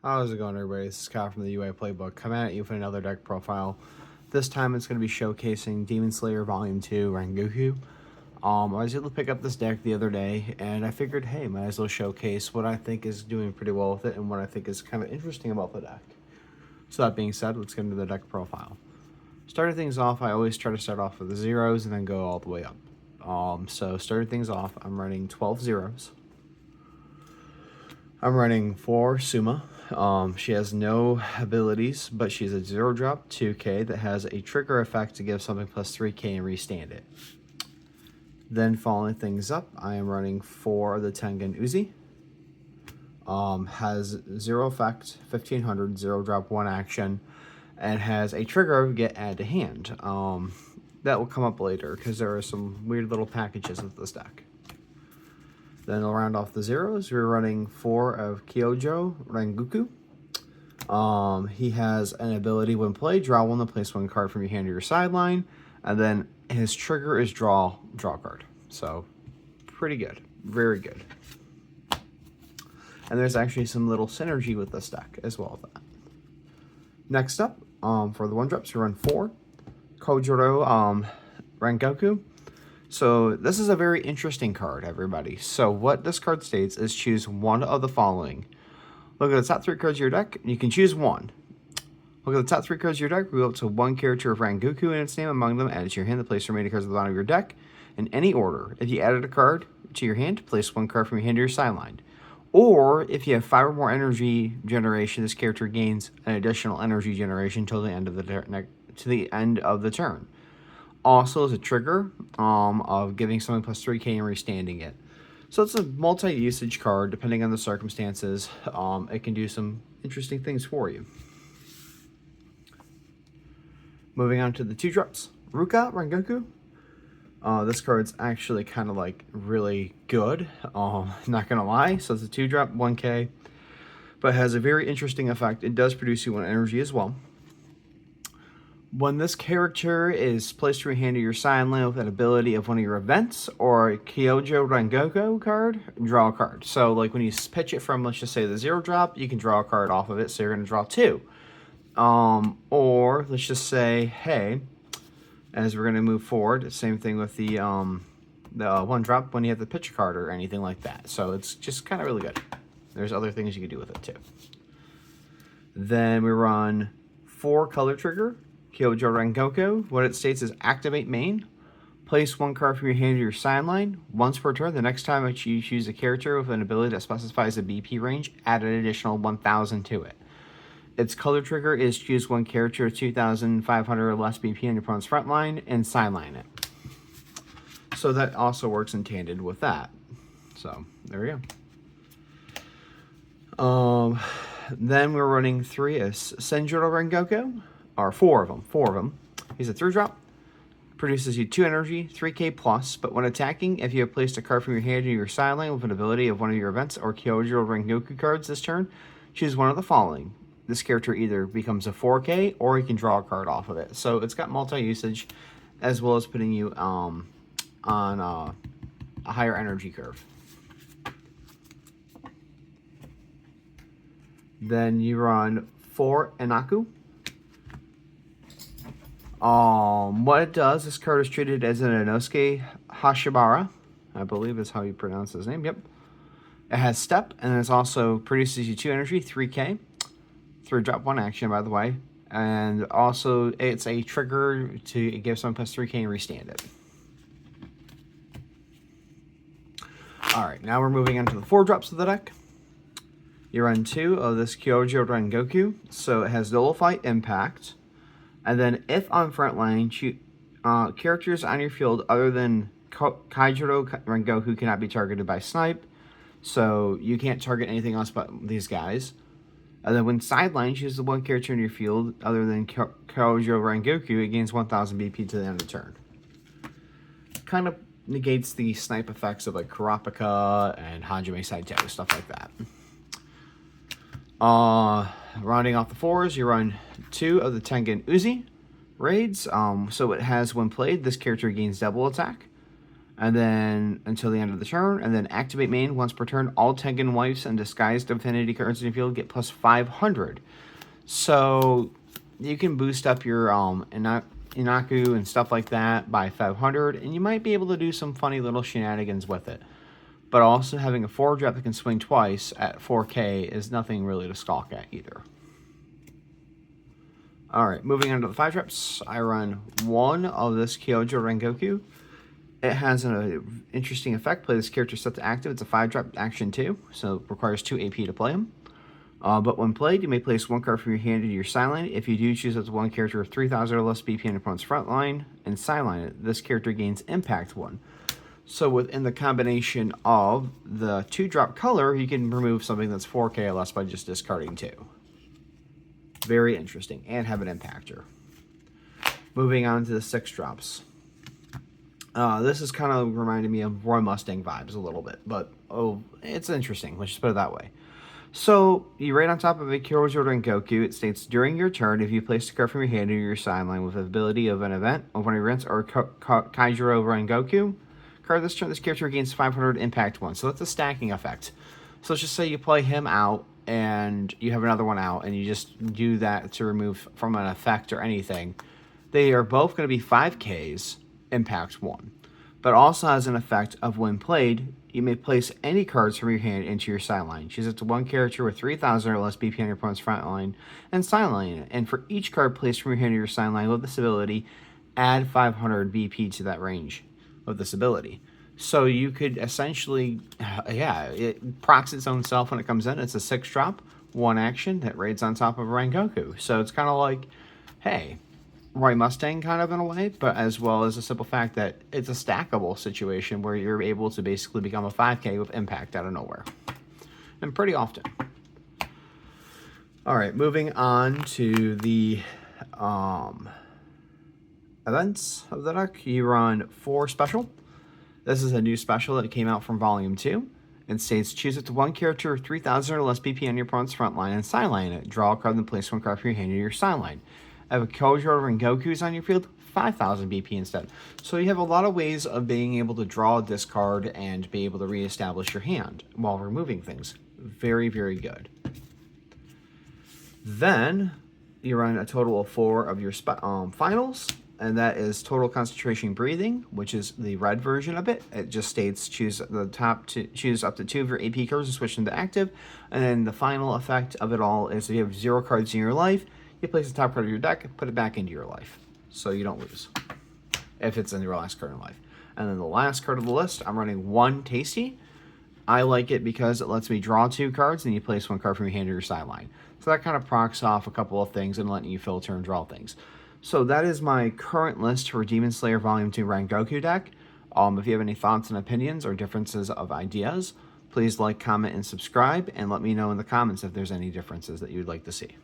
How's it going, everybody? This is Kyle from the UA Playbook, coming at you with another deck profile. This time it's going to be showcasing Demon Slayer Volume 2 Rengoku. I was able to pick up this deck the other day, and I figured, hey, might as well showcase what I think is doing pretty well with it and what I think is kind of interesting about the deck. So that being said, let's get into the deck profile. Starting things off, I always try to start off with the zeros and then go all the way up. So starting things off, I'm running 12 zeros. I'm running 4 Suma. She has no abilities, but she's a 0-drop 2K that has a trigger effect to give something plus 3K and restand it. Then following things up, I am running 4 of the Tengen Uzi. Has 0 effect, 1500, 0-drop 1 action, and has a trigger of get add to hand. That will come up later because there are some weird little packages with this deck. Then I'll round off the zeros. We're running 4 of Kyojuro Rengoku. He has an ability when played, draw 1 to place 1 card from your hand to your sideline. And then his trigger is draw card. So, pretty good. Very good. And there's actually some little synergy with this deck as well as that. Next up, for the 1-drops, we run 4 Kyojuro Rengoku. So this is a very interesting card, everybody. So what this card states is choose one of the following. Look at the top 3 cards of your deck, and you can choose one. Look at the top 3 cards of your deck, go up to 1 character of Rengoku and its name among them, add it to your hand, to place the remaining cards at the bottom of your deck in any order. If you added a card to your hand, place 1 card from your hand to your sideline. Or if you have 5 or more energy generation, this character gains an additional energy generation till the end of the turn. Also as a trigger of giving something plus 3K and restanding it. So it's a multi-usage card depending on the circumstances. It can do some interesting things for you. Moving on to the 2-drops. Ruka Rengoku. This card's actually kind of like really good. Not gonna lie. So it's a 2-drop 1K. But has a very interesting effect. It does produce you 1 energy as well. When this character is placed to your hand or your sideline with an ability of one of your events or a Kyojuro Rengoku card, draw a card. So like when you pitch it from, let's just say the 0-drop, you can draw a card off of it, so you're going to draw 2. Or let's just say, hey, as we're going to move forward, same thing with the 1-drop when you have to pitch a card or anything like that. So it's just kind of really good. There's other things you can do with it too. Then we run 4 color trigger. Kyojuro Rengoku. What it states is activate main. Place 1 card from your hand to your sideline. Once per turn, the next time you choose a character with an ability that specifies a BP range, add an additional 1000 to it. Its color trigger is choose 1 character with 2500 or less BP on your opponent's front line and sideline it. So that also works in tandem with that. So there we go. Then we're running 3 as Senjuro Rengoku. Or 4 of them. He's a 3-drop. Produces you 2 energy, 3K plus, but when attacking, if you have placed a card from your hand to your sideline with an ability of one of your events or Kyojuro Rengoku cards this turn, choose one of the following. This character either becomes a 4K or you can draw a card off of it. So it's got multi-usage as well as putting you on a higher energy curve. Then you run 4 Enaku. What it does, this card is treated as an Inosuke Hashibara. I believe is how you pronounce his name. Yep. It has step, and it also produces you 2 energy, 3K. 3-drop 1 action, by the way. And also, it's a trigger to give someone plus 3K and restand it. Alright, now we're moving on to the 4-drops of the deck. You run 2 of this Kyojuro Rengoku. So it has Nullify Impact. And then if on front line, characters on your field other than Kyojuro Rengoku cannot be targeted by snipe. So you can't target anything else but these guys. And then when sideline, choose the 1 character in your field other than Kyojuro Rengoku, it gains 1000 BP to the end of the turn. Kind of negates the snipe effects of like Kurapika and Hajime Saito, stuff like that. Rounding off the 4s, you run 2 of the Tengen Uzi raids. So it has, when played, this character gains double attack. and then until the end of the turn, and then activate main once per turn. All Tengen Wives and Disguised Affinity cards in your field get plus 500. So you can boost up your Inaku and stuff like that by 500, and you might be able to do some funny little shenanigans with it. But also having a 4-drop that can swing twice at 4K is nothing really to skulk at either. Alright, moving on to the 5-drops. I run 1 of this Kyojuro Rengoku. It has an interesting effect. Play this character set to active. It's a 5-drop action 2, so it requires 2 AP to play him. But when played, you may place 1 card from your hand into your sideline. If you do, choose up to 1 character with 3,000 or less BP in your opponent's front line and sideline it. This character gains Impact 1. So within the combination of the 2-drop color, you can remove something that's 4K or less by just discarding 2. Very interesting, and have an impactor. Moving on to the 6-drops. This is kind of reminding me of Roy Mustang vibes a little bit, but it's interesting. Let's just put it that way. So, you right on top of a Kyojuro Rengoku, it states, during your turn, if you place a card from your hand into your sideline with the ability of an event, of one of your events, or Kyojuro Rengoku card this turn, this character gains 500 Impact 1. So that's a stacking effect. So let's just say you play him out, and you have another one out, and you just do that to remove from an effect or anything. They are both going to be 5Ks, Impact 1. But also has an effect of when played, you may place any cards from your hand into your sideline. Choose up to 1 character with 3,000 or less BP on your opponent's front line and sideline it. And for each card placed from your hand to your sideline with this ability, add 500 BP to that range of this ability. So you could essentially, it procs its own self when it comes in. It's a 6-drop, 1 action that raids on top of Rengoku. So it's kind of like, hey, Roy Mustang kind of in a way, but as well as the simple fact that it's a stackable situation where you're able to basically become a 5K with impact out of nowhere. And pretty often. Alright, moving on to the events of the deck. You run 4 special. This is a new special that came out from Volume 2. It states, choose up to 1 character with 3,000 or less BP on your opponent's front line and sideline it. Draw a card and place 1 card from your hand into your sideline. Have a Kyojuro Rengoku's on your field, 5,000 BP instead. So you have a lot of ways of being able to draw, discard, and be able to reestablish your hand while removing things. Very, very good. Then you run a total of 4 of your finals, and that is Total Concentration Breathing, which is the red version of it. It just states choose up to 2 of your AP cards and switch into active. And then the final effect of it all is if you have 0 cards in your life, you place the top card of your deck, put it back into your life, so you don't lose, if it's in your last card in life. And then the last card of the list, I'm running 1 Tasty. I like it because it lets me draw 2 cards, and you place 1 card from your hand to your sideline. So that kind of procs off a couple of things and letting you filter and draw things. So that is my current list for Demon Slayer Volume 2 Rengoku deck. If you have any thoughts and opinions or differences of ideas, please like, comment, and subscribe, and let me know in the comments if there's any differences that you'd like to see.